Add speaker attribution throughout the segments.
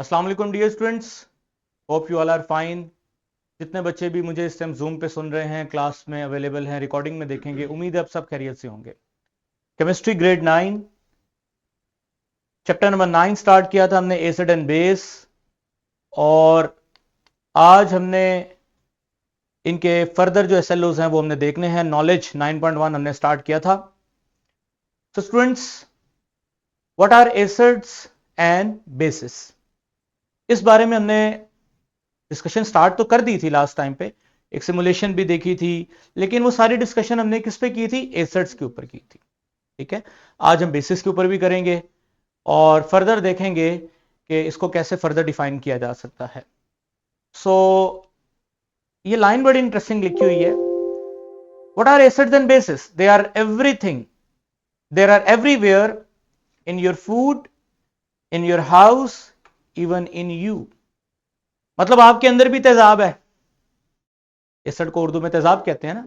Speaker 1: अस्सलाम वालेकुम dear students, hope you all are fine. जितने बच्चे भी मुझे इस टाइम जूम पे सुन रहे हैं, क्लास में अवेलेबल हैं, रिकॉर्डिंग में देखेंगे, उम्मीद है आप सब खैरियत से होंगे। Chemistry grade 9 chapter number 9 start किया था हमने, एसिड एंड बेस। और आज हमने इनके फर्दर जो एसएलओज हैं वो हमने देखने हैं। नॉलेज 9.1 हमने स्टार्ट किया था। तो students, what are acids and bases, इस बारे में हमने डिस्कशन स्टार्ट तो कर दी थी लास्ट टाइम पे, एक सिमुलेशन भी देखी थी, लेकिन वो सारी डिस्कशन हमने किस पे की थी? एसिड्स के ऊपर की थी। ठीक है, आज हम बेसिस के ऊपर भी करेंगे और फर्दर देखेंगे कि इसको कैसे फर्दर डिफाइन किया जा सकता है। सो ये लाइन बड़ी इंटरेस्टिंग लिखी हुई है। What are acids and bases? They are everything, there are everywhere, in your food, in your house, even in you. मतलब आपके अंदर भी तेजाब है। एसिड को उर्दू में तेजाब कहते हैं ना।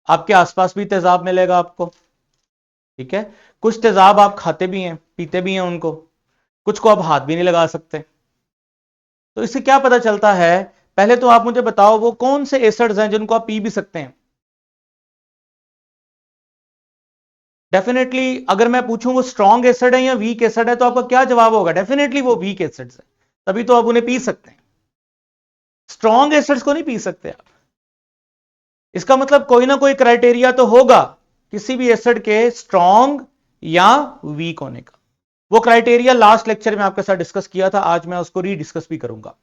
Speaker 1: आपके आसपास भी तेजाब मिलेगा आपको। ठीक है, कुछ तेजाब आप खाते भी हैं, पीते भी हैं उनको, कुछ को आप हाथ भी नहीं लगा सकते। तो इससे क्या पता चलता है? पहले तो आप मुझे बताओ वो कौन से एसिड्स हैं जिनको आप पी भी सकते हैं। डेफिनेटली अगर मैं पूछूं वो स्ट्रॉन्ग एसिड है या वीक एसिड है, तो आपका क्या जवाब होगा? डेफिनेटली वो वीक एसिड्स है, तभी तो आप उन्हें पी सकते हैं। स्ट्रॉन्ग एसिड्स को नहीं पी सकते आप। इसका मतलब कोई ना कोई क्राइटेरिया तो होगा किसी भी एसिड के स्ट्रॉन्ग या वीक होने का। वो क्राइटेरिया लास्ट लेक्चर में आपके साथ डिस्कस किया था, आज मैं उसको रीडिस्कस भी करूंगा।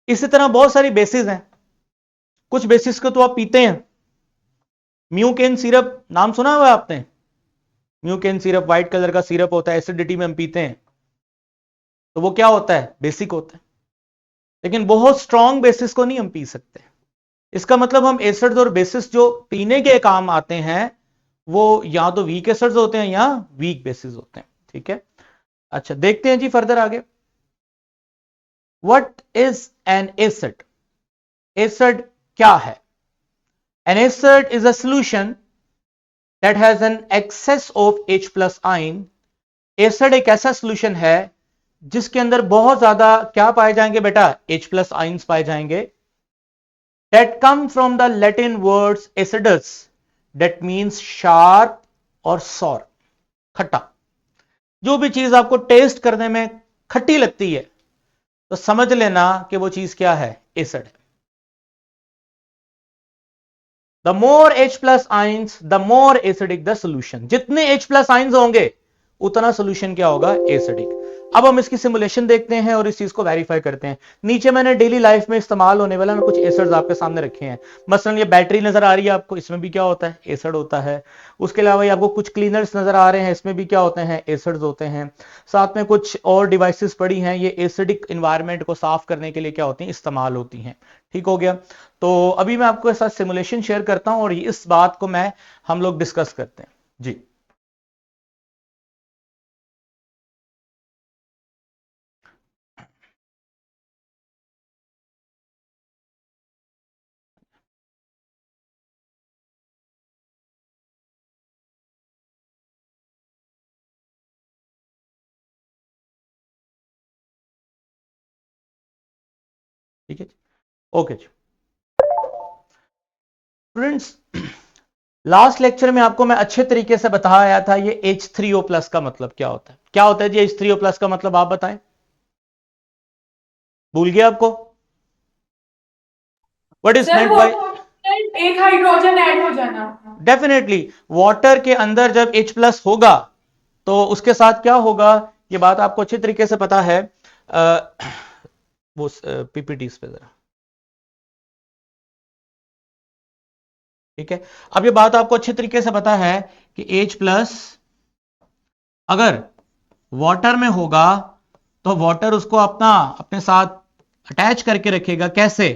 Speaker 1: इसी तरह बहुत सारी बेसिस हैं। कुछ बेसिस को तो आप पीते हैं। म्यूकेन सिरप नाम सुना हुआ आपने? म्यूकेन सिरप व्हाइट कलर का सिरप होता है, एसिडिटी में हम पीते हैं, तो वो क्या होता है? बेसिक होता है। लेकिन बहुत स्ट्रॉन्ग बेसिस को नहीं हम पी सकते। इसका मतलब हम एसिड्स और बेसिस जो पीने के काम आते हैं वो या तो वीक एसिड्स होते हैं या वीक बेसिस होते हैं। ठीक है, अच्छा देखते हैं जी फर्दर आगे। What is an acid? Acid क्या है? An acid is a solution that has an excess of H plus ion. Acid एक ऐसा सॉल्यूशन है जिसके अंदर बहुत ज्यादा क्या पाए जाएंगे बेटा? H प्लस आइंस पाए जाएंगे। That come from the Latin words acidus, that means sharp और सॉर, खट्टा। जो भी चीज आपको टेस्ट करने में खट्टी लगती है तो समझ लेना कि वो चीज क्या है? एसिड है। The more H plus ions the more acidic the solution. जितने H प्लस आइंस होंगे उतना सोल्यूशन क्या होगा? एसिडिक। अब हम इसकी सिमुलेशन देखते हैं और इस चीज को वेरीफाई करते हैं। नीचे मैंने डेली लाइफ में इस्तेमाल होने वाला कुछ एसिड्स आपके सामने रखे हैं। मसलन ये बैटरी नजर आ रही है आपको, इसमें भी क्या होता है? एसिड होता है। उसके अलावा आपको कुछ क्लीनर्स नजर आ रहे हैं, इसमें भी क्या होते हैं? एसिड्स होते हैं। साथ में कुछ और डिवाइसेस पड़ी हैं, ये एसिडिक एनवायरनमेंट को साफ करने के लिए क्या होती हैं? इस्तेमाल होती हैं। ठीक हो गया। तो अभी मैं आपके साथ सिमुलेशन शेयर करता हूं और इस बात को हम लोग डिस्कस करते हैं जी। ठीक है जी, ओके जी। स्टूडेंट्स, लास्ट लेक्चर में आपको मैं अच्छे तरीके से बताया था ये H3O प्लस का मतलब क्या होता है। क्या होता है जी H3O प्लस का मतलब? आप बताएं, भूल गया आपको? What is
Speaker 2: sir
Speaker 1: meant by?
Speaker 2: Water एक हाइड्रोजन ऐड हो जाना।
Speaker 1: डेफिनेटली वाटर के अंदर जब H प्लस होगा तो उसके साथ क्या होगा? ये बात आपको अच्छे तरीके से पता है। वो पीपीटी पे जरा। ठीक है, अब ये बात आपको अच्छे तरीके से पता है कि H प्लस अगर वाटर में होगा तो वाटर उसको अपने साथ अटैच करके रखेगा। कैसे?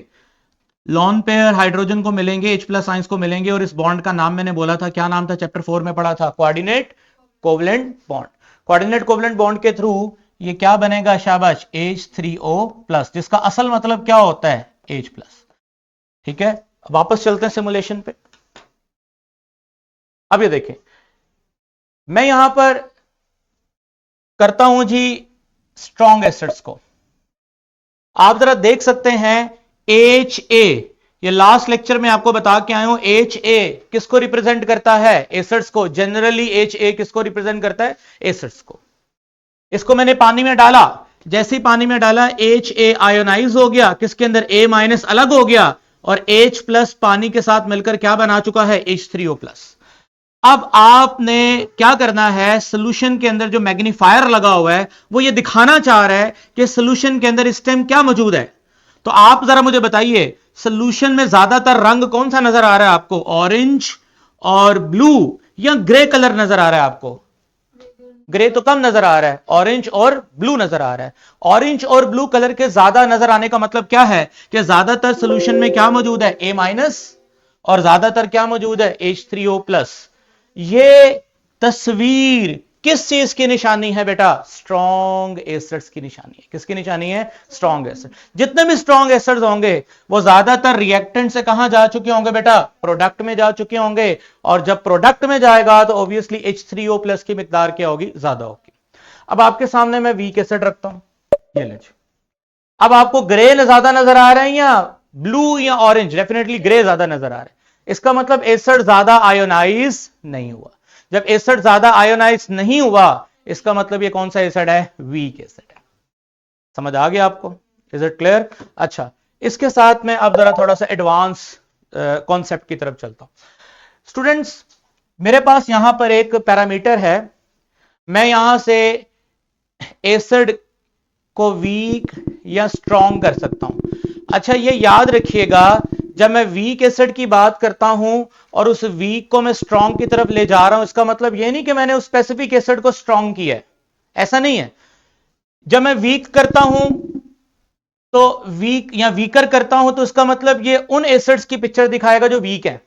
Speaker 1: लॉन पेयर हाइड्रोजन को मिलेंगे, H प्लस साइंस को मिलेंगे, और इस बॉन्ड का नाम मैंने बोला था, क्या नाम था? चैप्टर 4 में पढ़ा था, coordinate covalent bond. Coordinate covalent bond के थ्रू ये क्या बनेगा? शाबाश, H3O प्लस, जिसका असल मतलब क्या होता है? H plus. ठीक है, वापस चलते हैं सिमुलेशन पे। अब ये देखें, मैं यहां पर करता हूं जी स्ट्रॉन्ग एसिड्स को। आप जरा देख सकते हैं एच ए, ये लास्ट लेक्चर में आपको बता के आया हूं, एच ए किसको रिप्रेजेंट करता है? एसिड्स को। जनरली एच ए किसको रिप्रेजेंट करता है? एसिड्स को। इसको मैंने पानी में डाला, जैसे ही पानी में डाला एच ए आयोनाइज हो गया, किसके अंदर? ए माइनस अलग हो गया, और H प्लस पानी के साथ मिलकर क्या बना चुका है? H3O plus. अब आपने क्या करना है, सोल्यूशन के अंदर जो मैग्नीफायर लगा हुआ है वो ये दिखाना चाह रहा है कि सोल्यूशन के अंदर इस टाइम क्या मौजूद है। तो आप जरा मुझे बताइए, सोल्यूशन में ज्यादातर रंग कौन सा नजर आ रहा है आपको? ऑरेंज और ब्लू, या ग्रे कलर नजर आ रहा है आपको? ग्रे तो कम नजर आ रहा है, ऑरेंज और ब्लू नजर आ रहा है। ऑरेंज और ब्लू कलर के ज्यादा नजर आने का मतलब क्या है कि ज्यादातर सोल्यूशन में क्या मौजूद है? A माइनस, और ज्यादातर क्या मौजूद है? H3O plus. ये तस्वीर किस चीज की निशानी है बेटा? स्ट्रॉन्ग एसिड्स की निशानी है। किसकी निशानी है? Strong acid. जितने भी स्ट्रॉन्ग एसिड्स होंगे वो ज्यादातर रिएक्टेंट से कहां जा चुके होंगे बेटा? प्रोडक्ट में जा चुके होंगे, और जब प्रोडक्ट में जाएगा तो ऑब्वियसली H3O प्लस की मिकदार क्या होगी? ज्यादा होगी। अब आपके सामने मैं वीक एसिड रखता हूं, ये लीजिए। अब आपको ग्रे ज्यादा नजर आ रहे हैं या ब्लू या ऑरेंज? डेफिनेटली ग्रे ज्यादा नजर आ रहे हैं। इसका मतलब एसिड ज्यादा आयोनाइज नहीं हुआ। जब एसिड ज्यादा आयोनाइज नहीं हुआ, इसका मतलब ये कौन सा एसिड है? वीक एसिड है। समझ आ गया आपको? Is it clear? अच्छा, इसके साथ में अब जरा थोड़ा सा एडवांस कॉन्सेप्ट की तरफ चलता हूं। स्टूडेंट्स, मेरे पास यहां पर एक पैरामीटर है, मैं यहां से एसिड को वीक या स्ट्रॉन्ग कर सकता हूं। अच्छा, ये याद रखिएगा, जब मैं वीक एसिड की बात करता हूं और उस वीक को मैं स्ट्रॉन्ग की तरफ ले जा रहा हूं, इसका मतलब यह नहीं कि मैंने उस स्पेसिफिक एसिड को स्ट्रॉन्ग किया है, ऐसा नहीं है। जब मैं वीक करता हूं तो वीक या वीकर करता हूं तो इसका मतलब ये उन एसिड्स की पिक्चर दिखाएगा जो वीक है।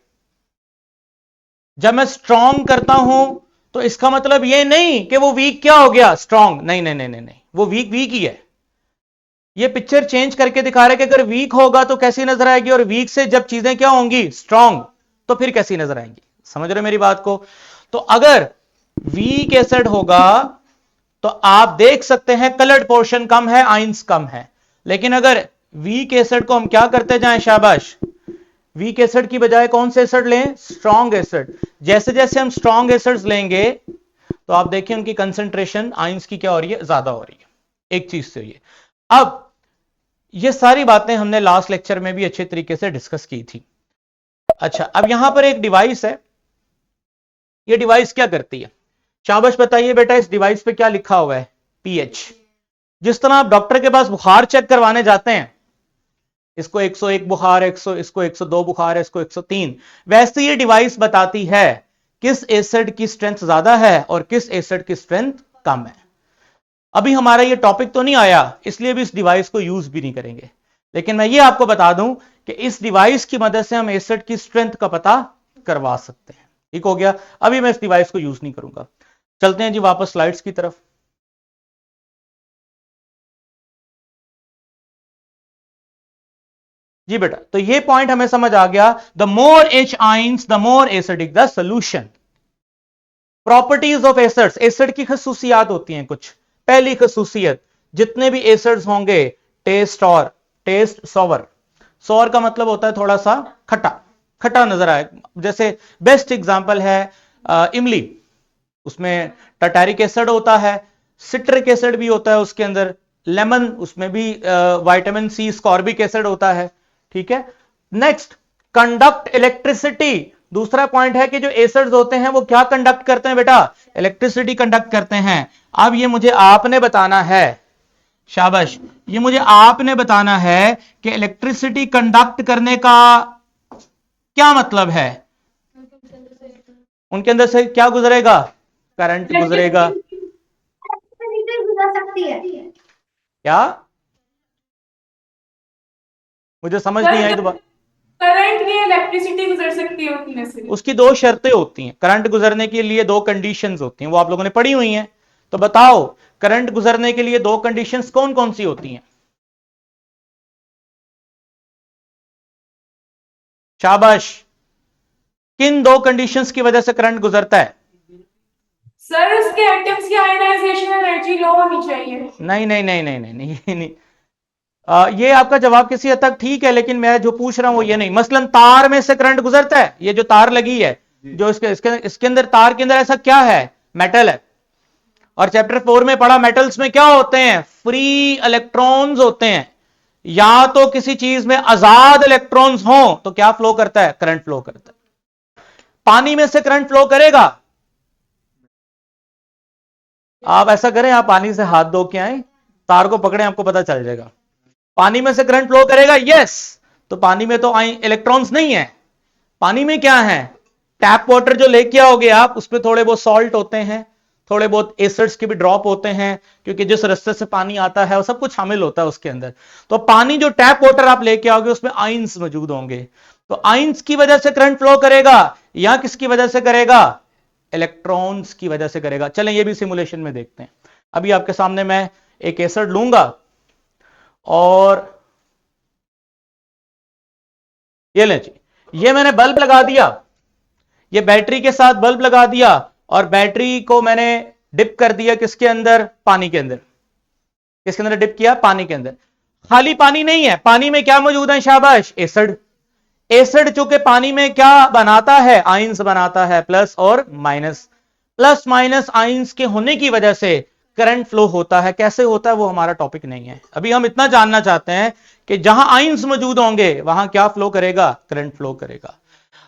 Speaker 1: जब मैं स्ट्रॉन्ग करता हूं तो इसका मतलब ये नहीं कि वो वीक क्या हो गया? स्ट्रॉन्ग। नहीं नहीं नहीं नहीं नहीं, वो वीक वीक ही है। ये पिक्चर चेंज करके दिखा रहा है कि अगर वीक होगा तो कैसी नजर आएगी, और वीक से जब चीजें क्या होंगी? स्ट्रॉन्ग, तो फिर कैसी नजर आएंगी। समझ रहे मेरी बात को? तो अगर वीक एसिड होगा तो आप देख सकते हैं कलर्ड पोर्शन कम है, आइंस कम है। लेकिन अगर वीक एसिड को हम क्या करते जाएं? शाबाश, वीक एसिड की बजाय कौन से एसिड लें? Strong acid. जैसे जैसे हम स्ट्रॉन्ग एसिड्स लेंगे तो आप देखिए उनकी कंसेंट्रेशन आइंस की क्या हो रही है? ज्यादा हो रही है। एक चीज से ये, अब ये सारी बातें हमने लास्ट लेक्चर में भी अच्छे तरीके से डिस्कस की थी। अच्छा, अब यहां पर एक डिवाइस है, ये डिवाइस क्या करती है? शाबाश बताइए बेटा, इस डिवाइस पे क्या लिखा हुआ है? पीएच। जिस तरह आप डॉक्टर के पास बुखार चेक करवाने जाते हैं, इसको 101 बुखार है, इसको 102 बुखार है, इसको 103, वैसे ये डिवाइस बताती है किस एसिड की स्ट्रेंथ ज्यादा है और किस एसिड की स्ट्रेंथ कम है। अभी हमारा ये टॉपिक तो नहीं आया, इसलिए भी इस डिवाइस को यूज भी नहीं करेंगे, लेकिन मैं ये आपको बता दूं कि इस डिवाइस की मदद से हम एसिड की स्ट्रेंथ का पता करवा सकते हैं। ठीक हो गया? अभी मैं इस डिवाइस को यूज नहीं करूंगा। चलते हैं जी वापस स्लाइड्स की तरफ। जी बेटा, तो ये पॉइंट हमें समझ आ गया। The more H ions the more acidic the solution. Properties of acids, acid की खसूसियात होती हैं कुछ। पहली खसूसियत, जितने भी एसिड्स होंगे टेस्ट सॉवर। सॉवर का मतलब होता है थोड़ा सा खट्टा, खट्टा नजर आए। जैसे बेस्ट एग्जांपल है इमली, उसमें टटारिक एसिड होता है, सिट्रिक एसिड भी होता है उसके अंदर, लेमन, उसमें भी विटामिन सी स्कॉर्बिक एसिड होता है। ठीक है। Next, conduct electricity. दूसरा पॉइंट है कि जो एसिड्स होते हैं वो क्या कंडक्ट करते हैं बेटा? इलेक्ट्रिसिटी कंडक्ट करते हैं। अब ये मुझे आपने बताना है, शाबाश, ये मुझे आपने बताना है कि इलेक्ट्रिसिटी कंडक्ट करने का क्या मतलब है। उनके अंदर से क्या गुजरेगा? करंट गुजरेगा।
Speaker 3: गुजर सकती है।
Speaker 1: क्या? मुझे समझ नहीं आई दोबारा।
Speaker 2: करंट या इलेक्ट्रिसिटी गुजर सकती है उनमें से।
Speaker 1: उसकी दो शर्तें होती हैं, करंट गुजरने के लिए दो कंडीशंस होती हैं, वो आप लोगों ने पढ़ी हुई हैं। तो बताओ, करंट गुजरने के लिए दो कंडीशंस कौन कौन सी होती हैं? शाबाश, किन दो कंडीशंस की वजह से करंट गुजरता है?
Speaker 2: सर, उसके एटम्स की आयनाइजेशन एनर्जी लो होनी चाहिए।
Speaker 1: नहीं नहीं नहीं नहीं नहीं नहीं, नहीं। ये आपका जवाब किसी हद तक ठीक है, लेकिन मैं जो पूछ रहा हूं वो ये नहीं। मसलन तार में से करंट गुजरता है, ये जो तार लगी है, जो इसके अंदर, तार के अंदर ऐसा क्या है? मेटल है। और चैप्टर 4 में पढ़ा, मेटल्स में क्या होते हैं? फ्री इलेक्ट्रॉन्स होते हैं। या तो किसी चीज में आजाद इलेक्ट्रॉन्स हो तो क्या फ्लो करता है? करंट फ्लो करता है। पानी में से करंट फ्लो करेगा? आप ऐसा करें, आप पानी से हाथ धो के आए, तार को पकड़े, आपको पता चल जाएगा। पानी में से करंट फ्लो करेगा? यस। तो पानी में तो इलेक्ट्रॉन्स नहीं है। पानी में क्या है? टैप वाटर जो लेके आओगे आप, उसमें थोड़े बहुत सॉल्ट होते हैं, थोड़े बहुत एसिड्स के भी ड्रॉप होते हैं, क्योंकि जिस रास्ते से पानी आता है वो सब कुछ शामिल होता है उसके अंदर। तो पानी जो टैप वाटर आप लेके आओगे उसमें आयंस मौजूद होंगे। तो आयंस की वजह से करंट फ्लो करेगा या किसकी वजह से करेगा? इलेक्ट्रॉन्स की वजह से करेगा। चलें ये भी सिमुलेशन में देखते हैं। अभी आपके सामने मैं एक एसिड लूंगा और ये लें जी, ये मैंने बल्ब लगा दिया, ये बैटरी के साथ बल्ब लगा दिया, और बैटरी को मैंने डिप कर दिया किसके अंदर? पानी के अंदर। किसके अंदर डिप किया? पानी के अंदर। खाली पानी नहीं है, पानी में क्या मौजूद है? शाबाश, एसिड। एसिड चूंकि पानी में क्या बनाता है? आयंस बनाता है, प्लस और माइनस। प्लस माइनस आयंस के होने की वजह से करंट फ्लो होता है। कैसे होता है वो हमारा टॉपिक नहीं है। अभी हम इतना जानना चाहते हैं कि जहां आयंस मौजूद होंगे वहां क्या फ्लो करेगा? करंट फ्लो करेगा।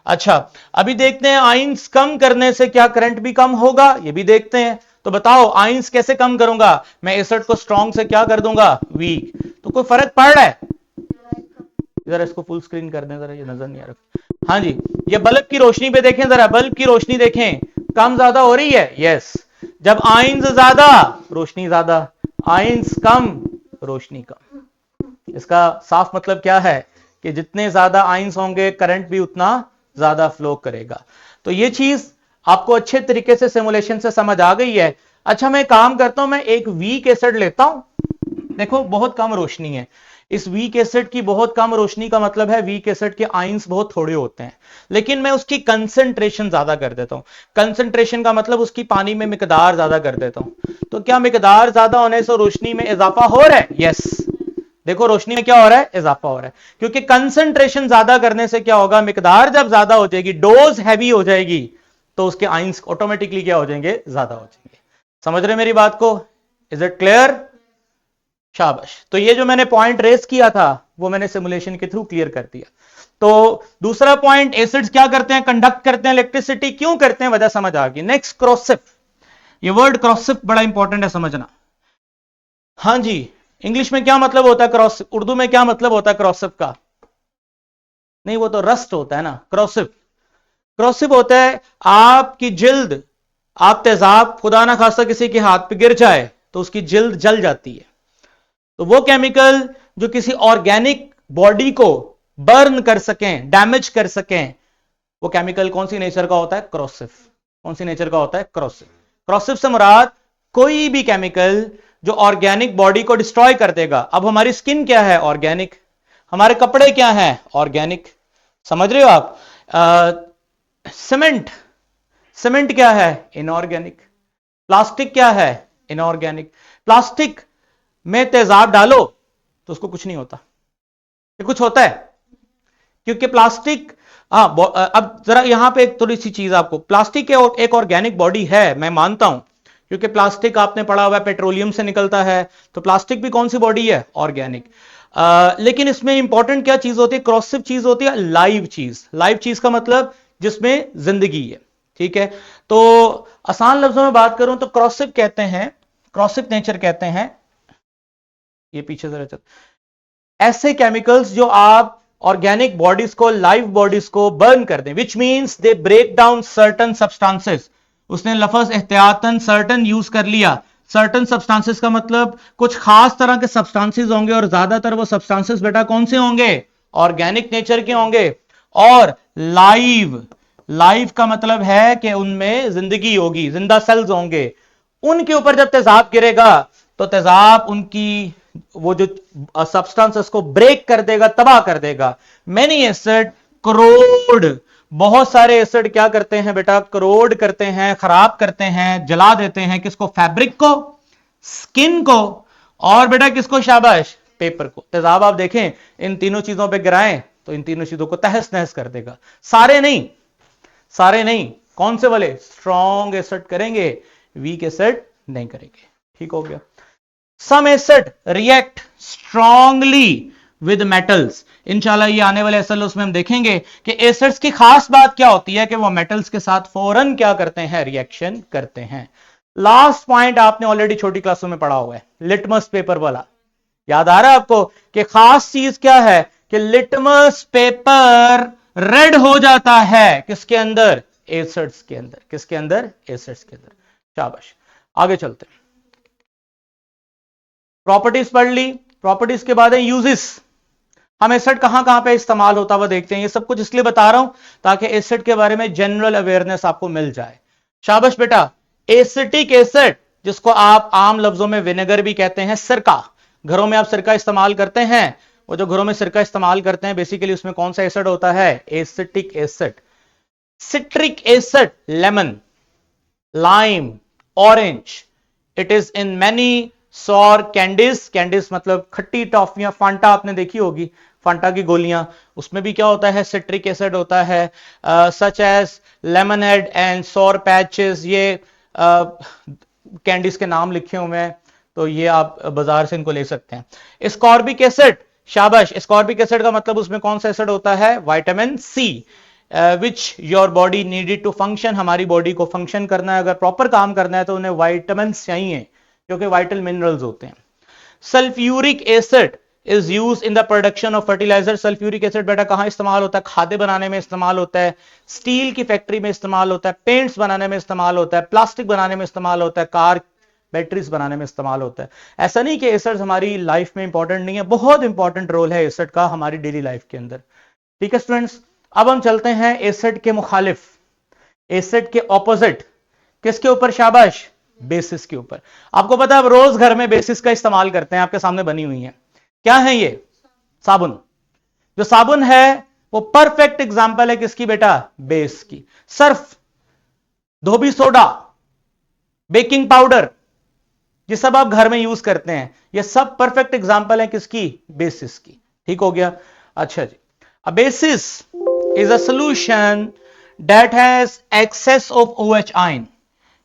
Speaker 1: अच्छा, अभी देखते हैं आयंस कम करने से क्या करंट भी कम होगा, ये भी देखते हैं। तो बताओ आयंस कैसे कम करूंगा? मैं एसिड को स्ट्रॉन्ग से क्या कर दूंगा? वीक। तो कोई फर्क पड़ रहा है? जरा इसको फुल स्क्रीन कर दें, जरा ये नजर नहीं आ रहा। हाँ जी, ये बल्ब की रोशनी पे देखें, जरा बल्ब की रोशनी देखें, कम ज्यादा हो रही है? यस। जब आयंस ज्यादा, रोशनी ज्यादा। आयंस कम, रोशनी कम। इसका साफ मतलब क्या है कि जितने ज्यादा आयंस होंगे करंट भी उतना ज्यादा फ्लो करेगा। तो ये चीज आपको अच्छे तरीके से सिमुलेशन से समझ आ गई है। अच्छा, मैं काम करता हूं, मैं एक वीक एसिड लेता हूं। देखो बहुत कम रोशनी है इस वीक एसिड की। बहुत कम रोशनी का मतलब है वीक एसिड के आयंस बहुत थोड़े होते हैं, लेकिन मैं उसकी कंसंट्रेशन ज्यादा कर देता हूं। कंसंट्रेशन का मतलब उसकी पानी में मिकदार ज्यादा कर देता हूं। तो क्या मिकदार ज्यादा होने से रोशनी में इजाफा हो रहा है? यस। देखो रोशनी में क्या हो रहा है? इजाफा हो रहा है, क्योंकि कंसंट्रेशन ज्यादा करने से क्या होगा? मिकदार जब ज्यादा हो जाएगी, डोज हैवी हो जाएगी, तो उसके आयंस ऑटोमेटिकली क्या हो जाएंगे? ज्यादा हो जाएंगे। समझ रहे मेरी बात को? Is it clear? शाबाश। तो ये जो मैंने पॉइंट रेस किया था वो मैंने सिमुलेशन के थ्रू क्लियर कर दिया। तो दूसरा पॉइंट, एसिड्स क्या करते हैं? कंडक्ट करते हैं इलेक्ट्रिसिटी। क्यों करते हैं? वजह समझ आ गई। नेक्स्ट, क्रॉसिव। ये वर्ड क्रॉसिव बड़ा इंपॉर्टेंट है समझना। हाँ जी, इंग्लिश में क्या मतलब होता है क्रॉसिव? उर्दू में क्या मतलब होता है क्रॉसिव का? नहीं, वो तो रस्ट होता है ना। क्रॉसिव, क्रॉसिव होता है आपकी जिल्द, आप तेजाब खुदा ना खासा किसी के हाथ पे गिर जाए तो उसकी जिल्द जल जाती है। तो वो केमिकल जो किसी ऑर्गेनिक बॉडी को बर्न कर सकें, डैमेज कर सकें, वो केमिकल कौन सी नेचर का होता है? क्रॉसिव। कौन सी नेचर का होता है? क्रॉसिव। क्रॉसिव से मुराद कोई भी केमिकल जो ऑर्गेनिक बॉडी को डिस्ट्रॉय कर देगा। अब हमारी स्किन क्या है? ऑर्गेनिक। हमारे कपड़े क्या है? ऑर्गेनिक। समझ रहे हो आप? सीमेंट, सीमेंट क्या है? इनऑर्गेनिक। प्लास्टिक क्या है? इनऑर्गेनिक। प्लास्टिक में तेजाब डालो तो उसको कुछ नहीं होता। ये कुछ होता है? क्योंकि प्लास्टिक, अब जरा यहां पे एक थोड़ी सी चीज आपको, प्लास्टिक एक ऑर्गेनिक बॉडी है, मैं मानता हूं, क्योंकि प्लास्टिक आपने पढ़ा हुआ है पेट्रोलियम से निकलता है, तो प्लास्टिक भी कौन सी बॉडी है? ऑर्गेनिक। लेकिन इसमें इंपॉर्टेंट क्या चीज होती है? क्रॉसिव चीज होती है, लाइव चीज। लाइव चीज का मतलब जिसमें जिंदगी है। ठीक है, तो आसान लफ्जों में बात करूं तो क्रॉसिव कहते हैं, क्रॉसिव नेचर कहते हैं, ये पीछे जरा चल, ऐसे केमिकल्स जो आप ऑर्गेनिक बॉडीज को, लाइव बॉडीज को बर्न कर दें, which means they break down certain substances. उसने लफ्ज एहतियातन सर्टन यूज कर लिया। सर्टन सब्सटेंसेस का मतलब कुछ खास तरह के सब्सटेंसेस होंगे, और ज्यादातर वो सब्सटेंसेस बेटा कौन से होंगे? ऑर्गेनिक नेचर के होंगे। और लाइव, लाइव का मतलब है कि उनमें जिंदगी होगी, जिंदा सेल्स होंगे। उनके ऊपर जब तेजाब गिरेगा तो तेजाब उनकी वो जो सब्सटेंसेस को ब्रेक कर देगा, तबाह कर देगा। मैनी एसिड, करोड़, बहुत सारे एसिड क्या करते हैं बेटा? करोड़ करते हैं, खराब करते हैं, जला देते हैं। किसको? फैब्रिक को, स्किन को, और बेटा किसको? शाबाश, पेपर को। तेजाब आप देखें इन तीनों चीजों पे गिराएं तो इन तीनों चीजों को तहस नहस कर देगा। सारे नहीं, सारे नहीं, कौन से वाले? स्ट्रॉन्ग एसिड करेंगे, वीक एसिड नहीं करेंगे। ठीक हो गया। Some acid react strongly with metals. इंशाल्लाह ये आने वाले एसएलओस में हम देखेंगे कि एसिड्स की खास बात क्या होती है कि वो मेटल्स के साथ फौरन क्या करते हैं, रिएक्शन करते हैं। लास्ट पॉइंट आपने ऑलरेडी छोटी क्लासों में पढ़ा हुआ है, लिटमस पेपर वाला। याद आ रहा है आपको कि खास चीज क्या है कि लिटमस पेपर रेड हो जाता है किसके अंदर? एसिड्स के अंदर। किसके अंदर? एसिड्स के अंदर। शाबाश, आगे चलते हैं। प्रॉपर्टीज पढ़ ली। प्रॉपर्टीज के बाद है यूजेस। हम एसिड कहां कहां पे इस्तेमाल होता हुआ देखते हैं। ये सब कुछ इसलिए बता रहा हूं ताकि एसिड के बारे में जनरल अवेयरनेस आपको मिल जाए। शाबाश बेटा। एसिटिक एसिड, जिसको आप आम लफ्जों में विनेगर भी कहते हैं, सिरका, घरों में आप सिरका इस्तेमाल करते हैं, वो जो घरों में सिरका इस्तेमाल करते हैं बेसिकली उसमें कौन सा एसिड होता है? Acetic acid. Citric acid, lemon, lime, orange. It is in many sour candies. Candies मतलब खट्टी टॉफियां, फांटा आपने देखी होगी, फांटा की गोलियां, उसमें भी क्या होता है? सिट्रिक एसिड होता है। Such as lemonade and sour patches, ये कैंडीज के नाम लिखे हुए हैं, तो ये आप बाजार से इनको ले सकते हैं। एस्कॉर्बिक एसिड, शाबाश। एस्कॉर्बिक एसिड का मतलब उसमें कौन सा एसिड होता है? Vitamin C, which your body needed to function. हमारी बॉडी को फंक्शन करना है, अगर प्रॉपर काम करना है तो उन्हें वाइटामिन चाहिए जो कि वाइटल मिनरल्स होते हैं। Sulphuric acid is use in the production of fertiliser. Sulphuric acid बेटा कहां इस्तेमाल होता है? खाद्य बनाने में इस्तेमाल होता है, स्टील की फैक्ट्री में इस्तेमाल होता है, पेंट्स बनाने में इस्तेमाल होता है, प्लास्टिक बनाने में इस्तेमाल होता है, कार बैटरीज बनाने में इस्तेमाल होता है। ऐसा नहीं कि एसिड हमारी लाइफ में इंपॉर्टेंट नहीं है, बहुत इंपॉर्टेंट रोल है एसिड का हमारी डेली लाइफ के अंदर। ठीक है स्टूडेंट्स, अब हम चलते हैं एसिड के मुखालिफ, एसिड के ऑपोजिट। किसके ऊपर? शाबाश, बेसिस के ऊपर। आपको पता है अब रोज घर में बेसिस का इस्तेमाल करते हैं, आपके सामने बनी हुई है। क्या है ये? साबुन। जो साबुन है वो परफेक्ट एग्जांपल है किसकी बेटा? बेस की। सर्फ, धोबी सोडा, बेकिंग पाउडर, ये सब आप घर में यूज करते हैं, ये सब परफेक्ट एग्जांपल है किसकी? बेसिस की। ठीक हो गया। अच्छा जी, a basis is a solution that has excess of OH ion.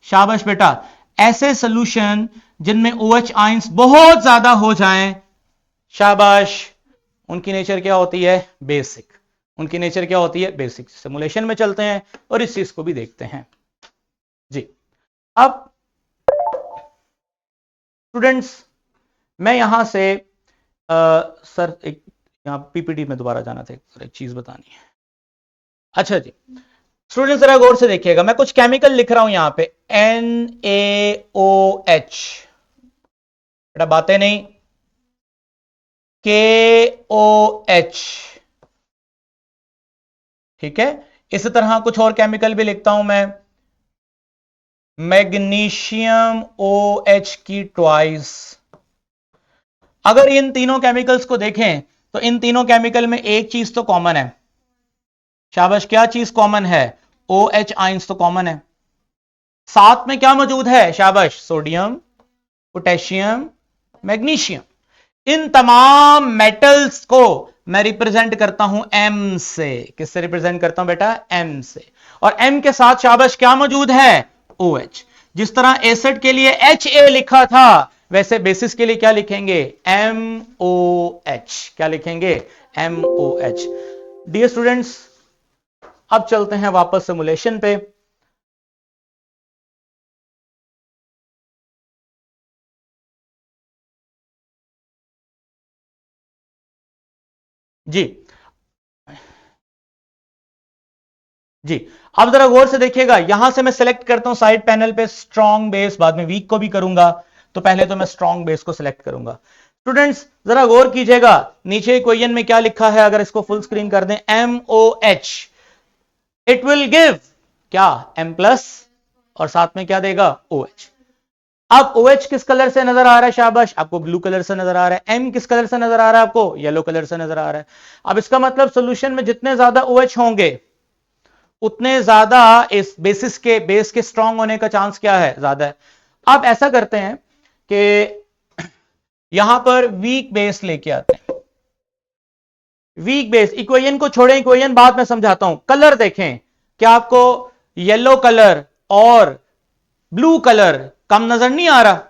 Speaker 1: शाबाश बेटा, ऐसे सॉल्यूशन जिनमें OH आयंस बहुत ज्यादा हो जाएं, शाबाश, उनकी नेचर क्या होती है? बेसिक। उनकी नेचर क्या होती है? बेसिक। सिमुलेशन में चलते हैं और इस चीज को भी देखते हैं जी। अब स्टूडेंट्स, मैं यहां से सर एक यहां पीपीटी में दोबारा जाना था, एक चीज बतानी है। अच्छा जी स्टूडेंट्स, जरा गौर से देखिएगा, मैं कुछ केमिकल लिख रहा हूं यहां पे, NaOH, बेटा बातें नहीं, KOH। ठीक है, इसी तरह कुछ और केमिकल भी लिखता हूं मैं, मैग्नीशियम OH की ट्वाइस। अगर इन तीनों केमिकल्स को देखें तो इन तीनों केमिकल में एक चीज तो कॉमन है। शाबाश, क्या चीज कॉमन है? OH आयंस तो कॉमन है। साथ में क्या मौजूद है? शाबाश, सोडियम, पोटेशियम, मैग्नीशियम। इन तमाम मेटल्स को मैं रिप्रेजेंट करता हूं M से। किससे रिप्रेजेंट करता हूं बेटा? M से। और M के साथ शाबाश क्या मौजूद है? OH। जिस तरह एसिड के लिए HA लिखा था, वैसे बेसिस के लिए क्या लिखेंगे? MOH। क्या लिखेंगे? MOH। डियर स्टूडेंट्स, अब चलते हैं वापस सिमुलेशन पे। जी जी, अब जरा गौर से देखिएगा, यहां से मैं सिलेक्ट करता हूं साइड पैनल पे स्ट्रॉन्ग बेस, बाद में वीक को भी करूंगा, तो पहले तो मैं स्ट्रॉन्ग बेस को सिलेक्ट करूंगा। स्टूडेंट्स जरा गौर कीजिएगा, नीचे इक्वेशन में क्या लिखा है, अगर इसको फुल स्क्रीन कर दें, MOH, इट विल गिव क्या? M प्लस, और साथ में क्या देगा? OH। अब OH किस कलर से नजर आ रहा है? शाबाश, आपको ब्लू कलर से नजर आ रहा है। M किस कलर से नजर आ रहा है? आपको येलो कलर से नजर आ रहा है। अब इसका मतलब सॉल्यूशन में जितने ज्यादा OH होंगे उतने ज्यादा इस बेसिस के बेस के स्ट्रांग होने का चांस क्या है? ज्यादा है। अब ऐसा करते हैं कि यहां पर वीक बेस लेके आते हैं। वीक बेस, इक्वेशन को छोड़ें, इक्वेशन बाद में समझाता हूं। कलर देखें, क्या आपको येलो कलर और ब्लू कलर कम नजर नहीं आ रहा?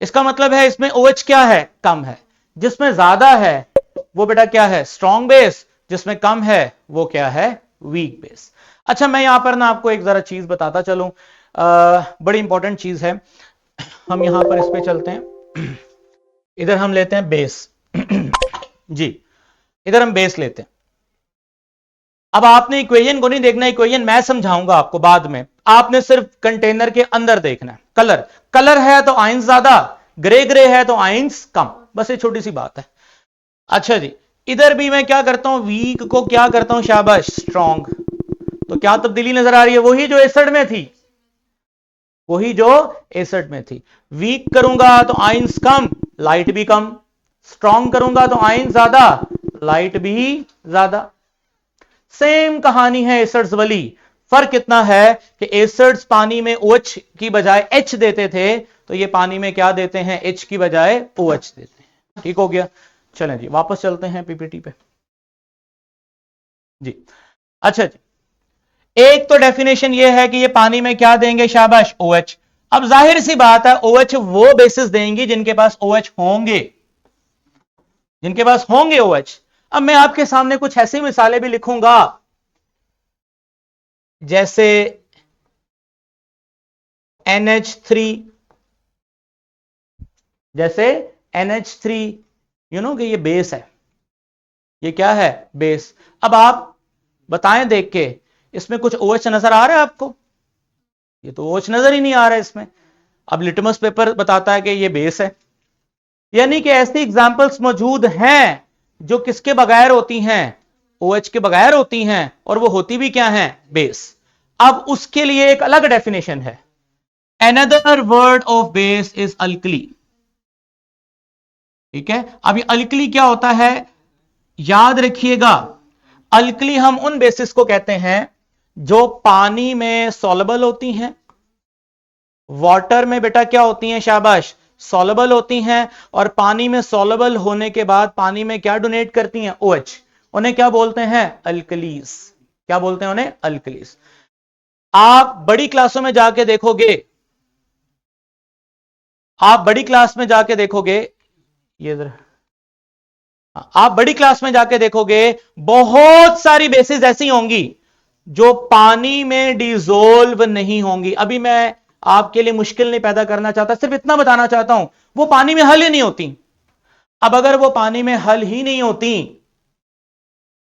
Speaker 1: इसका मतलब है इसमें OH क्या है? कम है। जिसमें ज्यादा है वो बेटा क्या है? Strong base. जिसमें कम है वो क्या है? Weak base. अच्छा, मैं यहां पर ना आपको एक जरा चीज बताता चलूं, बड़ी इंपॉर्टेंट चीज है। हम यहां पर इस पे चलते हैं, इधर हम लेते हैं बेस जी, इधर हम बेस लेते हैं। अब आपने इक्वेशन को नहीं देखना, इक्वेशन मैं समझाऊंगा आपको बाद में, आपने सिर्फ कंटेनर के अंदर देखना है। कलर, कलर है तो आयंस ज्यादा, ग्रे ग्रे है तो आयंस कम, बस ये छोटी सी बात है। अच्छा जी, इधर भी मैं क्या करता हूं? वीक को क्या करता हूं? शाबाश, स्ट्रॉन्ग। तो क्या तब्दीली नजर आ रही है? वही जो एसिड में थी, वही जो एसिड में थी। वीक करूंगा तो आयंस कम, लाइट भी कम। स्ट्रॉन्ग करूंगा तो आयंस ज्यादा, लाइट भी ज्यादा। सेम कहानी है एसिड्स वाली। फर्क इतना है कि एसिड्स पानी में OH की बजाय H देते थे, तो ये पानी में क्या देते हैं? H की बजाय OH देते हैं। ठीक हो गया? चलें जी, वापस चलते हैं पीपीटी पे जी। अच्छा जी, एक तो डेफिनेशन ये है कि ये पानी में क्या देंगे? शाबाश, OH। अब जाहिर सी बात है OH वो बेसिस देंगी जिनके पास OH होंगे, जिनके पास होंगे OH। अब मैं आपके सामने कुछ ऐसी मिसालें भी लिखूंगा जैसे NH3, जैसे NH3, यू नो कि ये बेस है, ये क्या है? बेस। अब आप बताएं देख के, इसमें कुछ OH नजर आ रहा है आपको? ये तो OH नजर ही नहीं आ रहा है इसमें। अब लिटमस पेपर बताता है कि ये बेस है। यानी कि ऐसी एग्जांपल्स मौजूद हैं जो किसके बगैर होती हैं? OH के बगैर होती हैं, और वो होती भी क्या है? बेस। अब उसके लिए एक अलग डेफिनेशन है। Another word of base is alkali। ठीक है, अब ये अल्कली क्या होता है? याद रखिएगा, अल्कली हम उन बेसिस को कहते हैं जो पानी में सॉल्युबल होती हैं। वाटर में बेटा क्या होती हैं? शाबाश, सॉल्युबल होती हैं। और पानी में सॉल्युबल होने के बाद पानी में क्या डोनेट करती हैं? OH। उन्हें क्या बोलते हैं? अल्कलीज। क्या बोलते हैं उन्हें? अल्कलीज। आप बड़ी क्लासों में जाके देखोगे, आप बड़ी क्लास में जाके देखोगे, ये इधर, आप बड़ी क्लास में जाके देखोगे बहुत सारी बेसिस ऐसी होंगी जो पानी में डिसोल्व नहीं होंगी। अभी मैं आपके लिए मुश्किल नहीं पैदा करना चाहता, सिर्फ इतना बताना चाहता हूं, वो पानी में हल ही नहीं होती। अब अगर वो पानी में हल ही नहीं होती,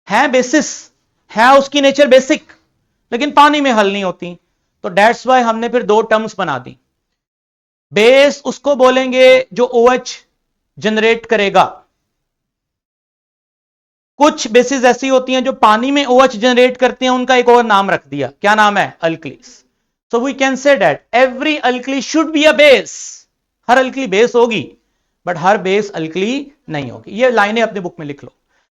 Speaker 1: है बेसिस, है उसकी नेचर बेसिक, लेकिन पानी में हल नहीं होती, तो डेट्स वाई हमने फिर दो टर्म्स बना दी। बेस उसको बोलेंगे जो OH जनरेट करेगा। कुछ बेसिस ऐसी होती हैं जो पानी में OH जनरेट करती हैं, उनका एक और नाम रख दिया। क्या नाम है? Alkalis. So we can say that every alkali should be a base. हर अल्कली बेस होगी, बट हर बेस अल्कली नहीं होगी। ये लाइनें अपने बुक में लिख लो,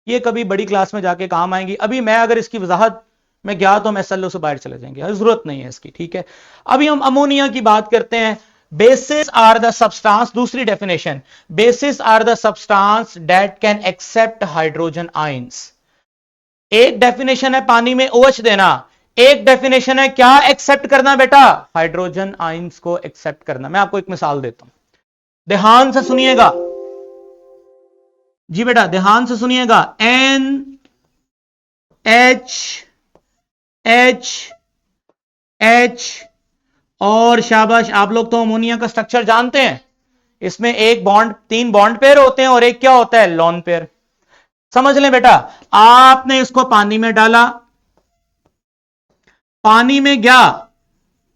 Speaker 1: ये कभी बड़ी क्लास में जाके काम आएंगी। अभी मैं अगर इसकी वजाहत में गया तो हम SLO से बाहर चले जाएंगे, जरूरत नहीं है इसकी। ठीक है, अभी हम अमोनिया की बात करते हैं। Bases are the substance, दूसरी definition, bases are the substance that can accept hydrogen ions। एक डेफिनेशन है पानी में OH देना, एक डेफिनेशन है क्या एक्सेप्ट करना बेटा? हाइड्रोजन आयंस को एक्सेप्ट करना। मैं आपको एक मिसाल देता हूं, ध्यान से सुनिएगा जी बेटा, ध्यान से सुनिएगा। NH और शाबाश, आप लोग तो अमोनिया का स्ट्रक्चर जानते हैं। इसमें एक बॉन्ड, तीन बॉन्ड पेयर होते हैं और एक क्या होता है? Lone pair. समझ लें बेटा, आपने इसको पानी में डाला, पानी में गया,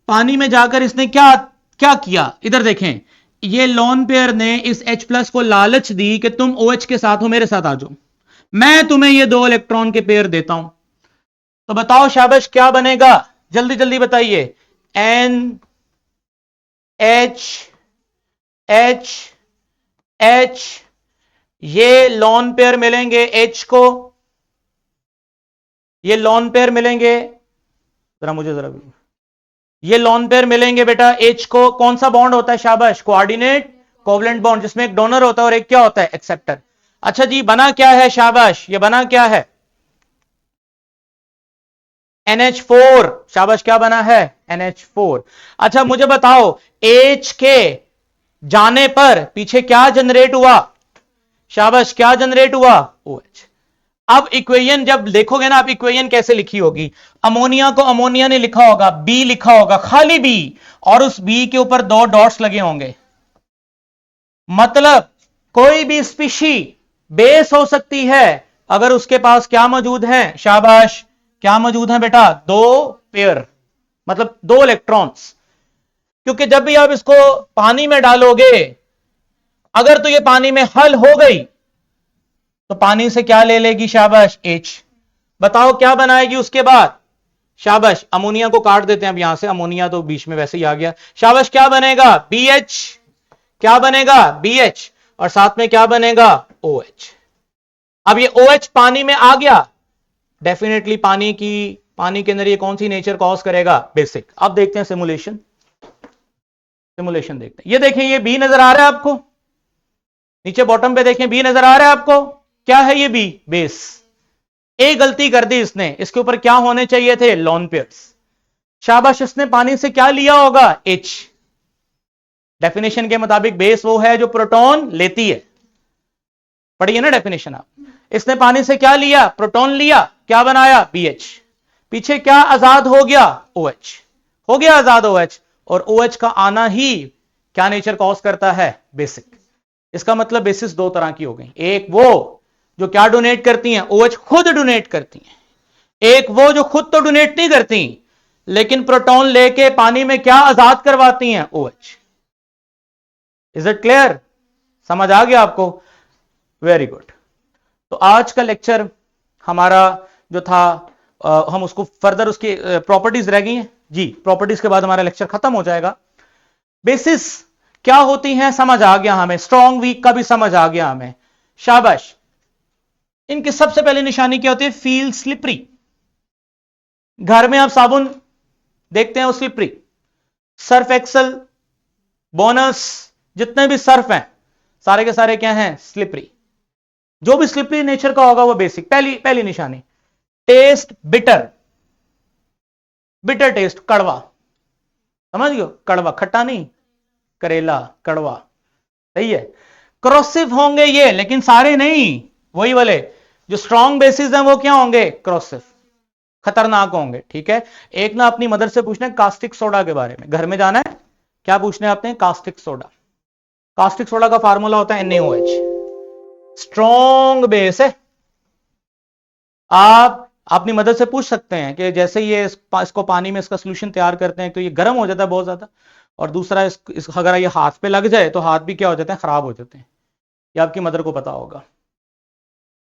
Speaker 1: पानी में जाकर इसने क्या क्या किया? इधर देखें, ये लोन पेयर ने इस H+ को लालच दी कि तुम OH के साथ हो, मेरे साथ आ जाओ, मैं तुम्हें ये दो इलेक्ट्रॉन के पेयर देता हूं। तो बताओ शाबाश क्या बनेगा? जल्दी जल्दी बताइए। NH ये लोन पेयर मिलेंगे H को, ये लोन पेयर मिलेंगे, जरा मुझे जरा भी, ये लोन पेयर मिलेंगे बेटा H को। कौन सा बॉन्ड होता है? शाबाश, कोऑर्डिनेट कोवलेंट बॉन्ड, जिसमें एक डोनर होता है और एक क्या होता है, एक्सेप्टर। अच्छा जी, बना क्या है, शाबाश, ये बना क्या है, NH4, शाबाश, क्या बना है, NH4। अच्छा मुझे बताओ, H के जाने पर पीछे क्या जनरेट हुआ, शाबाश, क्या जनरेट हुआ, OH। अब इक्वेशन जब देखोगे ना, आप इक्वेशन कैसे लिखी होगी, अमोनिया को अमोनिया ने लिखा होगा, बी लिखा होगा, खाली बी, और उस बी के ऊपर 2 डॉट्स लगे होंगे। मतलब कोई भी स्पीशी बेस हो सकती है अगर उसके पास क्या मौजूद है, शाबाश, क्या मौजूद है बेटा, 2 पेयर, मतलब 2 इलेक्ट्रॉन्स। क्योंकि जब भी आप इसको पानी में डालोगे, अगर तो ये पानी में हल हो गई तो पानी से क्या ले लेगी, शाबाश, H। बताओ क्या बनाएगी उसके बाद, शाबाश, अमोनिया को काट देते हैं अब यहां से, अमोनिया तो बीच में वैसे ही आ गया, शाबाश, क्या बनेगा, BH, क्या बनेगा, BH, और साथ में क्या बनेगा, OH। अब ये OH पानी में आ गया, डेफिनेटली पानी के अंदर ये कौन सी नेचर कॉज करेगा, बेसिक। अब देखते हैं सिमुलेशन, देखते हैं। ये देखें, ये बी नजर आ रहा है आपको, नीचे बॉटम पे देखें, बी नजर आ रहा है आपको, क्या है ये बी, बेस। एक गलती कर दी इसने, इसके ऊपर क्या होने चाहिए थे, लॉन पेयर्स। शाबाश, इसने पानी से क्या लिया होगा, H। डेफिनेशन के मुताबिक बेस वो है जो प्रोटॉन लेती है, पढ़िए ना डेफिनेशन आप। इसने पानी से क्या लिया, प्रोटॉन लिया, क्या बनाया, BH। पीछे क्या आजाद हो गया, OH, हो गया आजाद OH, और OH का आना ही क्या नेचर कॉज करता है, बेसिक। इसका मतलब बेसिस 2 तरह की हो गई, एक वो जो क्या डोनेट करती हैं, OH खुद डोनेट करती हैं, एक वो जो खुद तो डोनेट नहीं करती लेकिन प्रोटॉन लेके पानी में क्या आजाद करवाती हैं, OH। इज इट क्लियर, समझ आ गया आपको, वेरी गुड। तो आज का लेक्चर हमारा जो था, हम उसको फर्दर, उसकी प्रॉपर्टीज रह गई हैं जी, प्रॉपर्टीज के बाद हमारा लेक्चर खत्म हो जाएगा। बेसिस क्या होती हैं समझ आ गया हमें, स्ट्रॉन्ग वीक का भी समझ आ गया हमें, शाबाश। इनकी सबसे पहली निशानी क्या होती है, फील स्लिपरी। घर में आप साबुन देखते हैं वो स्लिपरी, सर्फ एक्सल, बोनस, जितने भी सर्फ हैं सारे के सारे क्या हैं, स्लिपरी। जो भी स्लिपरी नेचर का होगा वो बेसिक, पहली निशानी। टेस्ट बिटर, बिटर टेस्ट, कड़वा, समझ गए, कड़वा, खट्टा नहीं, करेला, कड़वा, सही है। क्रॉसिव होंगे ये, लेकिन सारे नहीं, वही वाले जो स्ट्रॉन्ग बेसिस हैं वो क्या होंगे, क्रॉसिव, खतरनाक होंगे, ठीक है। एक ना अपनी मदर से पूछना है कास्टिक सोडा के बारे में, घर में जाना है, क्या पूछना है आपने, कास्टिक सोडा। कास्टिक सोडा का फार्मूला होता है NaOH, स्ट्रॉन्ग बेस है। आप अपनी मदद से पूछ सकते हैं कि जैसे ये इसको पानी में इसका सोल्यूशन तैयार करते हैं तो ये गर्म हो जाता है बहुत ज्यादा, और दूसरा अगर ये हाथ पे लग जाए तो हाथ भी क्या हो जाते हैं, खराब हो जाते हैं, ये आपकी मदर को पता होगा।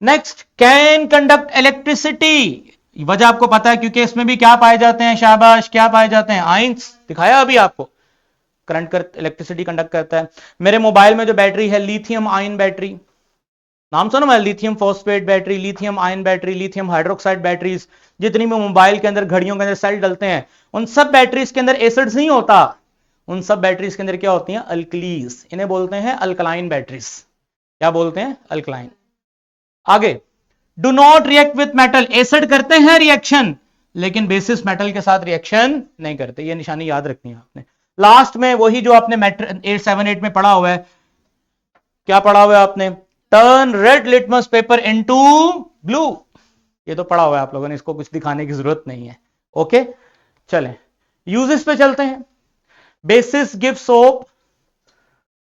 Speaker 1: नेक्स्ट, कैन कंडक्ट इलेक्ट्रिसिटी, वजह आपको पता है क्योंकि इसमें भी क्या पाए जाते हैं, शाबाश, क्या पाए जाते हैं, आयंस, दिखाया अभी आपको, करंट कर इलेक्ट्रिसिटी कंडक्ट करता है। मेरे मोबाइल में जो बैटरी है, लिथियम आयन बैटरी, नाम सुनो मैं, lithium phosphate battery, lithium ion battery, lithium hydroxide batteries, जितनी भी मोबाइल के अंदर, घड़ियों के अंदर सेल डलते हैं, उन सब बैटरीज के अंदर एसिड्स नहीं होता, उन सब बैटरीज के अंदर क्या होती हैं, अल्कलीज, इन्हें बोलते हैं अल्कलाइन बैटरीज। क्या बोलते हैं, अल्कलाइन। आगे, do not react with metal, acid करते हैं रिएक्शन लेकिन बेसिस मेटल के साथ रिएक्शन नहीं करते, ये निशानी याद रखनी है आपने। लास्ट में वही जो आपने 878 में पढ़ा हुआ है, क्या पढ़ा हुआ है आपने, turn red litmus paper into blue, ये तो पढ़ा हुआ है आप लोगों ने, इसको कुछ दिखाने की जरूरत नहीं है, ओके। चलें यूजेस पे चलते हैं। Basis give soap,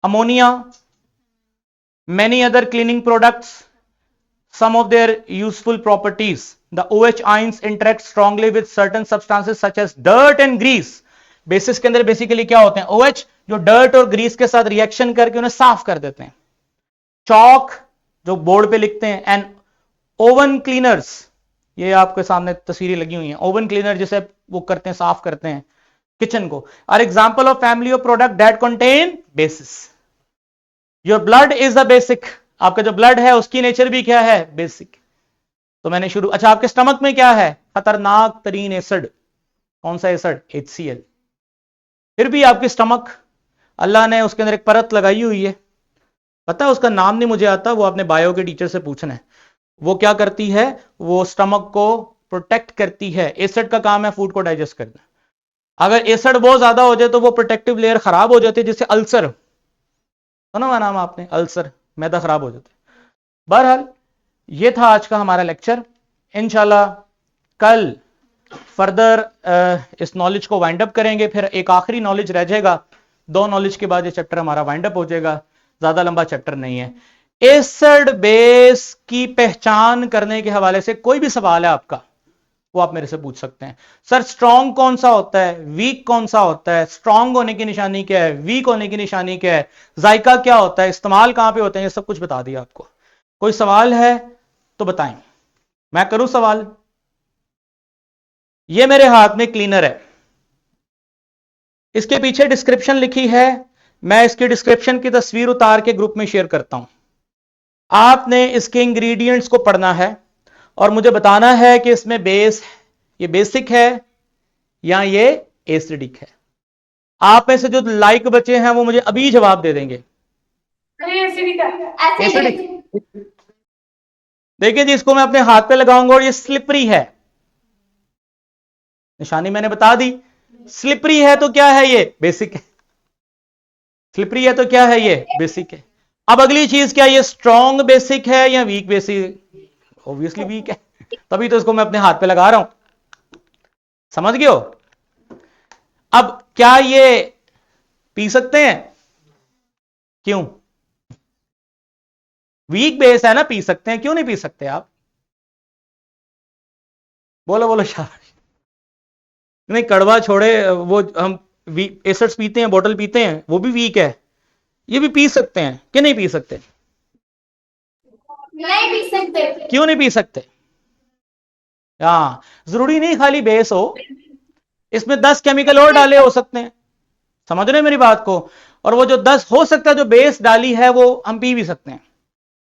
Speaker 1: ammonia, many other cleaning products, some of their useful properties. The OH ions interact strongly with certain substances such as dirt and grease. Basis के अंदर बेसिकली क्या होते हैं, OH जो डर्ट और ग्रीस के साथ reaction करके उन्हें साफ कर देते हैं। चौक जो बोर्ड पे लिखते हैं, एंड ओवन क्लीनर्स, ये आपके सामने तस्वीरें लगी हुई हैं, ओवन क्लीनर जिसे वो करते हैं, साफ करते हैं किचन को, are example of family of product that contain bases. Your blood is the basic, आपका जो ब्लड है उसकी नेचर भी क्या है, बेसिक। तो मैंने शुरू, अच्छा आपके स्टमक में क्या है, खतरनाक तरीन एसिड, कौन सा एसिड, HCl। फिर भी आपकी स्टमक अल्लाह ने उसके अंदर एक परत लगाई हुई है, पता है उसका नाम नहीं मुझे आता, वो आपने बायो के टीचर से पूछना है। वो क्या करती है, वो स्टमक को प्रोटेक्ट करती है। एसिड का काम है फूड को डाइजेस्ट करना। अगर एसिड बहुत ज्यादा हो जाए तो वो प्रोटेक्टिव लेयर खराब हो जाती है, जिससे अल्सर, सुना हुआ नाम आपने, अल्सर, मैदा खराब हो जाता है। बहरहाल ये था आज का हमारा लेक्चर। इंशाल्लाह कल फर्दर इस नॉलेज को वाइंड अप करेंगे, फिर एक आखिरी नॉलेज रह जाएगा। 2 नॉलेज के बाद ये चैप्टर हमारा वाइंड अप हो जाएगा, ज्यादा लंबा चैप्टर नहीं है। एसिड बेस की पहचान करने के हवाले से कोई भी सवाल है आपका, वो आप मेरे से पूछ सकते हैं। सर स्ट्रॉन्ग कौन सा होता है, वीक कौन सा होता है, स्ट्रॉन्ग होने की निशानी क्या है, वीक होने की निशानी क्या है, जायका क्या होता है, इस्तेमाल कहां पे होते हैं, ये सब कुछ बता दिया आपको। कोई सवाल है तो बताएं, मैं करूं सवाल। ये मेरे हाथ में क्लीनर है, इसके पीछे डिस्क्रिप्शन लिखी है, मैं इसकी डिस्क्रिप्शन की तस्वीर उतार के ग्रुप में शेयर करता हूं। आपने इसके इंग्रेडिएंट्स को पढ़ना है और मुझे बताना है कि इसमें बेस, ये बेसिक है या ये एसिडिक है। आप में से जो लाइक बचे हैं वो मुझे अभी जवाब दे देंगे। एसिडिक। देखिए जी, इसको मैं अपने हाथ पे लगाऊंगा और ये स्लिपरी है, निशानी मैंने बता दी। स्लिपरी है तो क्या है, ये बेसिक है। स्लिपरी है तो क्या है, ये बेसिक है। अब अगली चीज क्या, ये स्ट्रॉन्ग बेसिक है या वीक बेसिक? ऑब्वियसली वीक है, तभी तो इसको मैं अपने हाथ पे लगा रहा हूं। समझ गए हो? अब क्या ये पी सकते हैं? क्यों? वीक बेस है ना, पी सकते हैं, क्यों नहीं पी सकते आप? बोलो बोलो शाबाश। नहीं कड़वा छोड़े, वो हम एसिड्स पीते हैं, बोतल पीते हैं, वो भी वीक है। ये भी पी सकते हैं कि नहीं पी सकते?
Speaker 2: नहीं पी सकते।
Speaker 1: क्यों नहीं पी सकते? हाँ, जरूरी नहीं खाली बेस हो, इसमें 10 केमिकल और डाले हो सकते हैं। समझ रहे हैं मेरी बात को? और वो जो 10 हो सकता है जो बेस डाली है वो हम पी भी सकते हैं,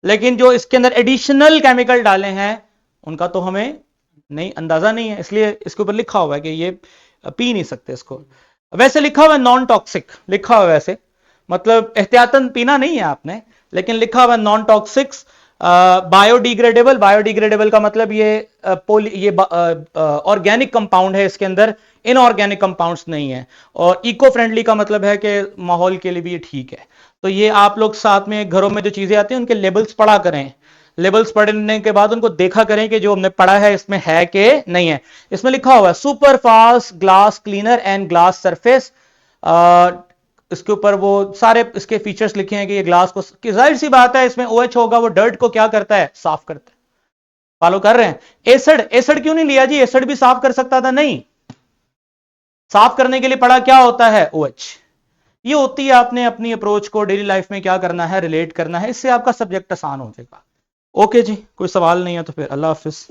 Speaker 1: लेकिन जो इसके अंदर एडिशनल केमिकल डाले हैं उनका तो हमें नहीं, अंदाजा नहीं है, इसलिए इसके ऊपर लिखा हुआ है कि ये पी नहीं सकते इसको। वैसे लिखा हुआ है नॉन टॉक्सिक, लिखा हुआ है वैसे, मतलब एहतियातन पीना नहीं है आपने, लेकिन लिखा हुआ है नॉन टॉक्सिक्स, बायोडिग्रेडेबल। बायोडिग्रेडेबल का मतलब ये ऑर्गेनिक कंपाउंड है इसके अंदर, इनऑर्गेनिक कंपाउंड्स नहीं है। और इको फ्रेंडली का मतलब है कि माहौल के लिए भी ये ठीक है। तो ये आप लोग साथ में घरों में जो चीजें आती हैं उनके लेबल्स पढ़ा करें, लेबल्स पढ़ने के बाद उनको देखा करें कि जो हमने पढ़ा है इसमें है कि नहीं है। इसमें लिखा हुआ है super fast glass cleaner and glass surface, इसके ऊपर वो सारे इसके फीचर्स लिखे हैं कि ये ग्लास को, जाहिर सी बात है इसमें OH होगा, वो डर्ट को क्या करता है, साफ करता है। फॉलो कर रहे हैं? एसिड, एसिड क्यों नहीं लिया जी, एसिड भी साफ कर सकता था, नहीं, साफ करने के लिए पढ़ा क्या होता है, OH। ये होती है, आपने अपनी अप्रोच को डेली लाइफ में क्या करना है, रिलेट करना है, इससे आपका सब्जेक्ट आसान हो जाएगा। ओके जी, कोई सवाल नहीं है तो फिर अल्लाह हाफिज।